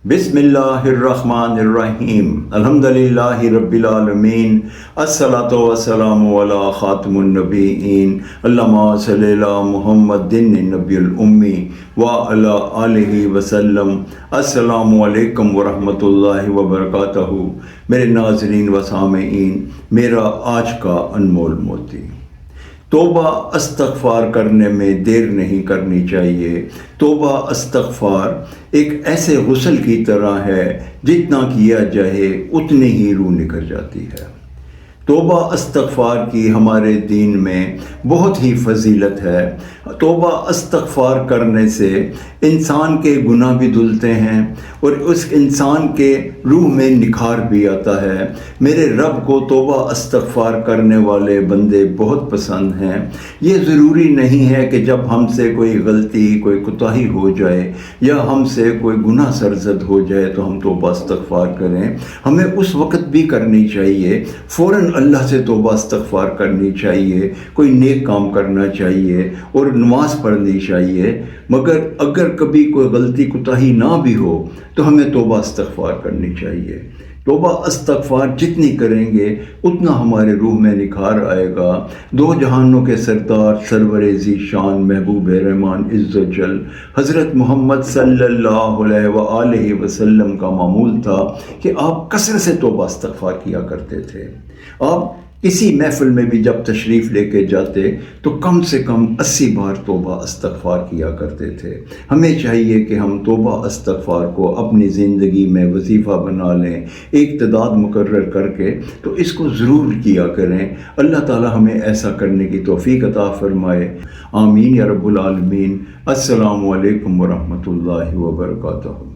بسم اللہ الرحمن الرحیم الحمدللہ رب العالمین الصلاۃ والسلام علی خاتم النبیین اللہم صلی علی محمد النبی الامی وعلی آلہ وسلم۔ السلام علیکم ورحمۃ اللہ وبرکاتہ۔ میرے ناظرین و سامعین، میرا آج کا انمول موتی: توبہ استغفار کرنے میں دیر نہیں کرنی چاہیے۔ توبہ استغفار ایک ایسے غسل کی طرح ہے، جتنا کیا جائے اتنی ہی روح نکل جاتی ہے۔ توبہ استغفار کی ہمارے دین میں بہت ہی فضیلت ہے۔ توبہ استغفار کرنے سے انسان کے گناہ بھی دھلتے ہیں اور اس انسان کے روح میں نکھار بھی آتا ہے۔ میرے رب کو توبہ استغفار کرنے والے بندے بہت پسند ہیں۔ یہ ضروری نہیں ہے کہ جب ہم سے کوئی غلطی، کوئی کوتاہی ہو جائے یا ہم سے کوئی گناہ سرزد ہو جائے تو ہم توبہ استغفار کریں۔ ہمیں اس وقت بھی کرنی چاہیے، فوراً اللہ سے توبہ استغفار کرنی چاہیے، کوئی نیک کام کرنا چاہیے اور نماز پڑھنی چاہیے۔ مگر اگر کبھی کوئی غلطی کوتاہی نہ بھی ہو تو ہمیں توبہ استغفار کرنی چاہیے۔ توبہ استغفار جتنی کریں گے اتنا ہمارے روح میں نکھار آئے گا۔ دو جہانوں کے سردار، سرور ذی شان، محبوب رحمان عز و جل حضرت محمد صلی اللہ علیہ وآلہ وسلم کا معمول تھا کہ آپ کثرت سے توبہ استغفار کیا کرتے تھے۔ آپ کسی محفل میں بھی جب تشریف لے کے جاتے تو کم سے کم 80 بار توبہ استغفار کیا کرتے تھے۔ ہمیں چاہیے کہ ہم توبہ استغفار کو اپنی زندگی میں وظیفہ بنا لیں، ایک تعداد مقرر کر کے تو اس کو ضرور کیا کریں۔ اللہ تعالی ہمیں ایسا کرنے کی توفیق عطا فرمائے، آمین یا رب العالمین۔ السلام علیکم ورحمۃ اللہ وبرکاتہ۔